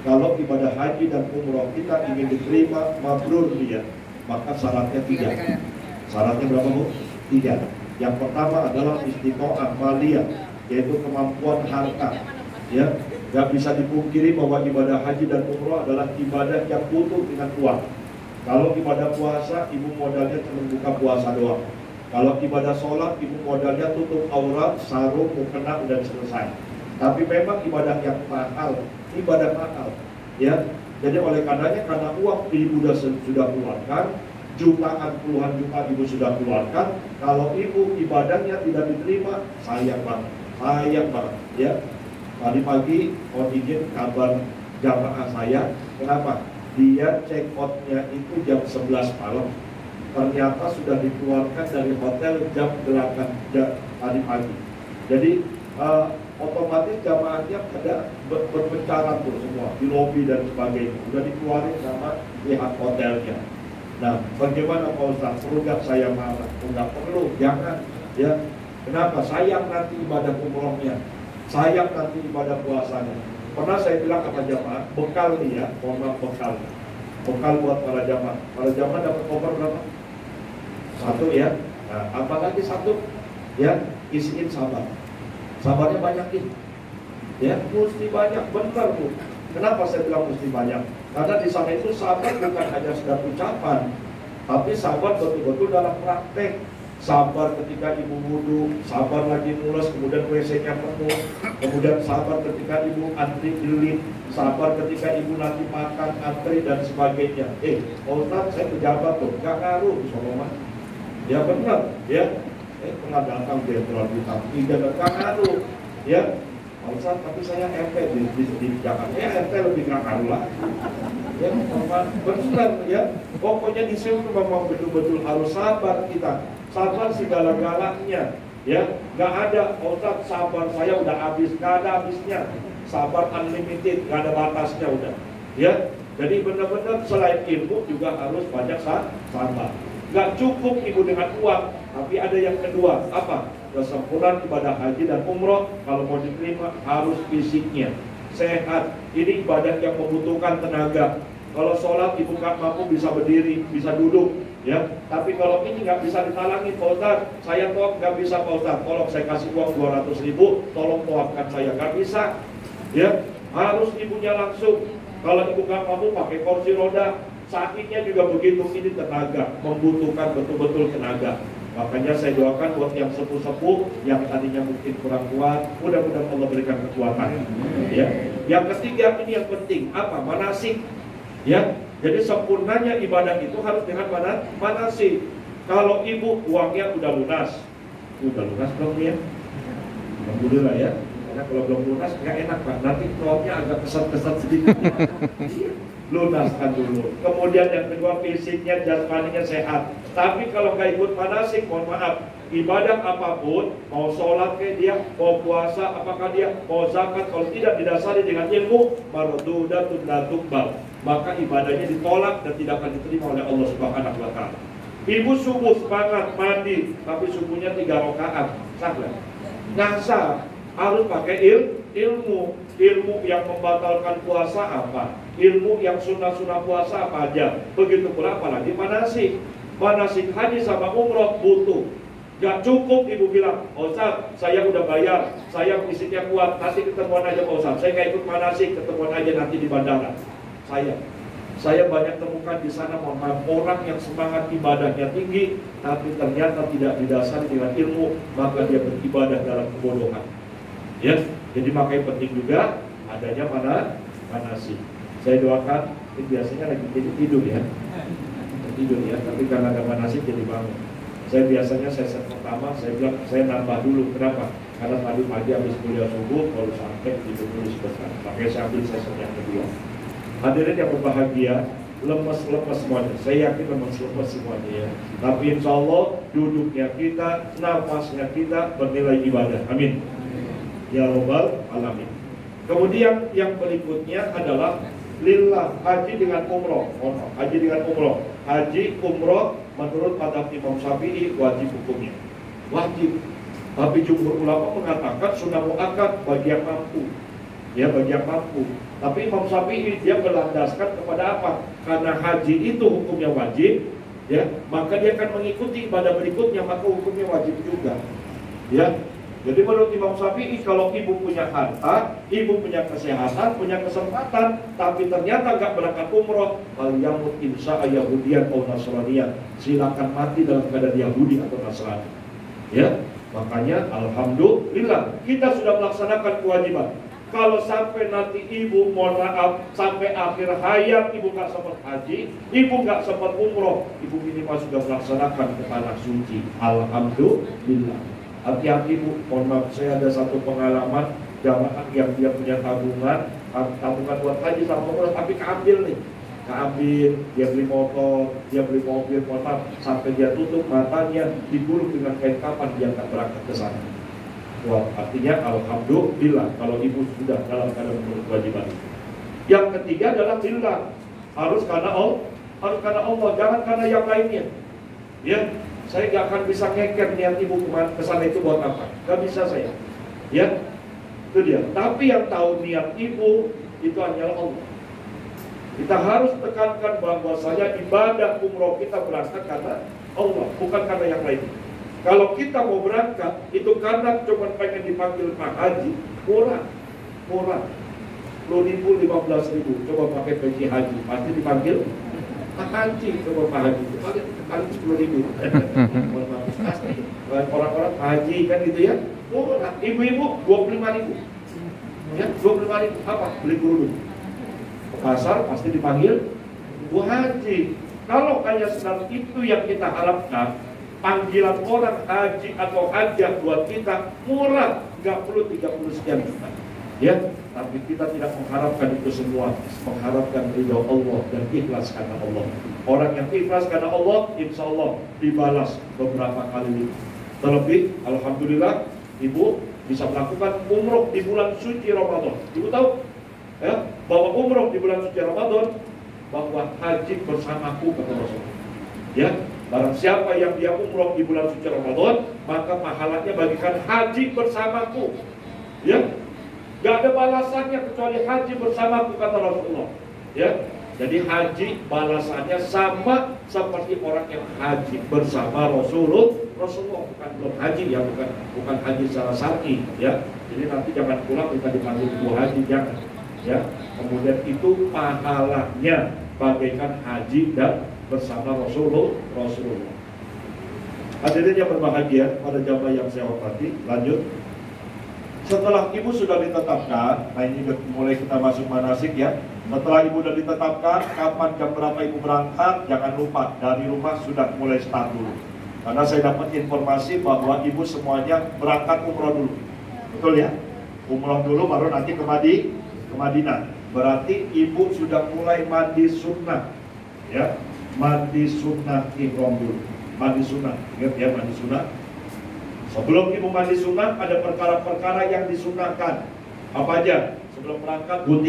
Kalau ibadah haji dan umroh kita ingin diterima mabrur dia, maka syaratnya 3. Syaratnya berapa, Bu? 3. Yang pertama adalah istiqomah maliyah, yaitu kemampuan harta. Ya, nggak bisa dipungkiri bahwa ibadah haji dan umroh adalah ibadah yang butuh dengan uang. Kalau ibadah puasa, ibu modalnya cuma buka puasa doang. Kalau ibadah sholat, ibu modalnya tutup aurat, sarung, mukena, dan selesai. Tapi memang ibadah yang mahal, ibadah mahal. Ya, jadi oleh karenanya, karena uang ibu sudah keluarkan, jutaan, puluhan juta ibu sudah keluarkan. Kalau ibu ibadahnya tidak diterima, sayang banget, sayang banget. Ya, tadi pagi mohon izin kabar jamaah saya, kenapa? Dia check outnya itu jam 11 malam. Ternyata sudah dikeluarkan dari hotel jam 8 tadi pagi. Jadi otomatis jamaahnya pada berpencaran tuh semua di lobi dan sebagainya. Sudah dikeluarin sama pihak hotelnya. Nah, bagaimana Pak Ustaz? Perlu nggak saya marah? Nggak perlu, jangan. Ya, kenapa? Sayang nanti ibadah umrohnya, sayang nanti ibadah puasanya. Pernah saya bilang kepada jamaah, bekal nih ya, bekal buat para jamaah. Para jamaah dapat koper berapa? 1 ya. Nah, apalagi 1 ya, isiin sabar. Sabarnya banyakin. Ya, mesti banyak, benar Bu. Kenapa saya bilang mesti banyak? Karena di sana itu sabar bukan hanya sekedar ucapan, tapi sabar betul-betul dalam praktek. Sabar ketika ibu wudhu, sabar lagi mulus, kemudian WC-nya penuh, kemudian sabar ketika ibu antri di, sabar ketika ibu nanti makan, antri dan sebagainya. Ustaz, saya pejabat tuh, gak ngaruh di Soloman. Ya benar, ya. Pernah datang jenderal bintang 3 dan gak ngaruh, ya. Ustaz, tapi saya RT di Jakarta, ya RT lebih gak ngaruh lah. Ya, benar ya. Pokoknya di sini memang betul-betul harus sabar kita. Sabar segala-galanya, ya. Gak ada Ustaz sabar saya udah habis, gak ada habisnya. Sabar unlimited, gak ada batasnya udah. Ya, jadi benar-benar selain ilmu juga harus banyak sabar. Gak cukup ibu dengan uang, tapi ada yang kedua, apa? Kesempurnaan ibadah haji dan umroh kalau mau diterima harus fisiknya sehat. Ini ibadah yang membutuhkan tenaga. Kalau sholat ibu nggak mampu bisa berdiri, bisa duduk, ya. Tapi kalau ini nggak bisa ditalangin, Pak Ustaz, saya tolong nggak bisa Pak Ustaz, tolong saya kasih uang 200.000, tolong tolakkan saya, nggak bisa, ya. Harus ibunya langsung. Kalau ibu nggak mampu pakai kursi roda, sakitnya juga begitu. Ini tenaga, membutuhkan betul-betul tenaga. Makanya saya doakan buat yang sepuh-sepuh yang tadinya mungkin kurang kuat, mudah-mudahan Allah berikan kekuatan. Ya. Yang ketiga ini yang penting, apa? Manasik. Ya. Jadi sempurnanya ibadah itu harus dengan manasik. Kalau ibu uangnya udah lunas belum ya? Alhamdulillah ya. Karena kalau belum lunas nggak enak Pak. Nanti uangnya agak kesat-kesat sedikit. Lunaskan dulu. Kemudian yang kedua fisiknya, jasmaninya sehat. Tapi kalau nggak ikut manasik, mohon maaf, ibadah apapun, mau sholat kayak dia, mau puasa apakah dia, mau zakat, kalau tidak didasari dengan ilmu, mardudatun la tuqbal, maka ibadahnya ditolak dan tidak akan diterima oleh Allah Subhanahu wa taala. Ibu subuh semangat mandi, tapi subuhnya 3 rakaat, salah. Nasa harus pakai ilmu yang membatalkan puasa apa, ilmu yang sunnah puasa apa aja. Begitu pula apalagi manasik haji sama umroh butuh. Gak cukup ibu bilang, Ustaz, saya udah bayar, saya fisiknya kuat, nanti ketemuan aja Ustaz, saya gak ikut manasik, ketemuan aja nanti di bandara. Saya banyak temukan di sana orang yang semangat ibadahnya tinggi, tapi ternyata tidak didasari dengan ilmu, maka dia beribadah dalam kebodohan. Ya, jadi makanya penting juga adanya manasik. Saya doakan, ini biasanya lagi tidur ya, tapi karena ada manasik jadi bangun. Saya biasanya sesi pertama saya bilang saya nambah dulu, kenapa? Karena tadi pagi habis kuliah subuh baru sampai tidur dulu sebentar, makanya saya ambil sesi yang kedua. Hadirin yang berbahagia, lemes semuanya. Saya yakin lemes semuanya ya. Tapi insya Allah duduknya kita, nafasnya kita bernilai ibadah. Amin. Ya Rabbal Alamin. Kemudian yang berikutnya adalah lillah, haji dengan umroh. Haji dengan umroh. Haji umroh menurut madhab Imam Syafi'i wajib hukumnya. Wajib. Tapi jumhur ulama mengatakan sunnah muakkad bagi yang mampu. Ya, bagi yang mampu. Tapi Imam Syafi'i dia berlandaskan kepada apa? Karena haji itu hukumnya wajib, ya, maka dia akan mengikuti ibadah berikutnya, maka hukumnya wajib juga, ya. Jadi menurut Imam Syafi'i, kalau ibu punya harta, ibu punya kesehatan, punya kesempatan, tapi ternyata nggak berangkat umroh, al-yamut insya'a Yahudiyan atau Nasraniyah, silakan mati dalam keadaan Yahudi atau Nasrani, ya. Makanya alhamdulillah kita sudah melaksanakan kewajiban. Kalau sampai nanti ibu, mohon maaf, sampai akhir hayat ibu nggak sempat haji, ibu nggak sempat umroh, ibu minimal sudah melaksanakan ke tanah suci. Alhamdulillah. Hati-hati bu, mohon maaf, saya ada satu pengalaman jamaah yang dia punya tabungan buat haji sama umroh, tapi keambil nih. Keambil, dia beli motor, dia beli mobil, mohon maaf, sampai dia tutup matanya, digulung dengan kain kapan dia nggak berangkat ke sana. Wah, artinya alhamdulillah kalau ibu sudah dalam keadaan kewajiban. Yang ketiga adalah lillah, harus karena Allah, jangan karena yang lainnya. Ya, saya gak akan bisa ngeker niat ibu ke sana itu buat apa? Gak bisa saya. Ya, itu dia. Tapi yang tahu niat ibu itu hanyalah Allah. Kita harus tekankan bahwasanya ibadah umroh kita berangkat karena Allah, bukan karena yang lainnya. Kalau kita mau berangkat, itu karena cuma pengen dipanggil Pak Haji, murah. 10.000, 15.000, coba pakai peci haji, pasti dipanggil Pak Haji, coba Pak Haji, kali 10.000. Pasti orang-orang Pak Haji kan gitu ya, murah. Ibu-ibu 25.000, ya 25.000, apa? Beli kerudung. Ke pasar pasti dipanggil Bu Haji. Kalau kayak sedang itu yang kita harapkan, panggilan orang haji atau hajah buat kita murah, nggak perlu 30 sekian juta, ya. Tapi kita tidak mengharapkan itu semua, mengharapkan ridho Allah dan ikhlas karena Allah. Orang yang ikhlas karena Allah, insya Allah dibalas beberapa kali lipat. Terlebih, alhamdulillah, ibu bisa melakukan umroh di bulan suci Ramadan. Ibu tahu, ya, bahwa umroh di bulan suci Ramadan, bahwa haji bersamaku kata Rasulullah, ya. Barang siapa yang dia umroh di bulan suci Ramadan, maka pahalanya bagikan haji bersamaku. Ya, gak ada balasannya kecuali haji bersamaku kata Rasulullah. Ya, jadi haji balasannya sama seperti orang yang haji bersama Rasulullah, bukan belum haji ya, bukan haji secara syar'i. Ya, jadi nanti jangan pulang kita dipanggil ibu haji, jangan. Ya, kemudian itu pahalanya bagaikan haji dan bersama Rasulullah. Hadirin yang berbahagia, pada jamaah yang saya hormati, lanjut. Setelah ibu sudah ditetapkan, nah ini mulai kita masuk manasik ya. Setelah ibu sudah ditetapkan, kapan jam berapa ibu berangkat, jangan lupa dari rumah sudah mulai start dulu. Karena saya dapat informasi bahwa ibu semuanya berangkat umroh dulu, betul ya? Umroh dulu baru nanti ke Madinah. Berarti ibu sudah mulai mandi sunnah, ya. Mandi sunnah ihram dulu. Mandi sunnah, ingat ya, mandi sunnah. Sebelum ibu mandi sunnah ada perkara-perkara yang disunahkan. Apa aja? Sebelum berangkat gunting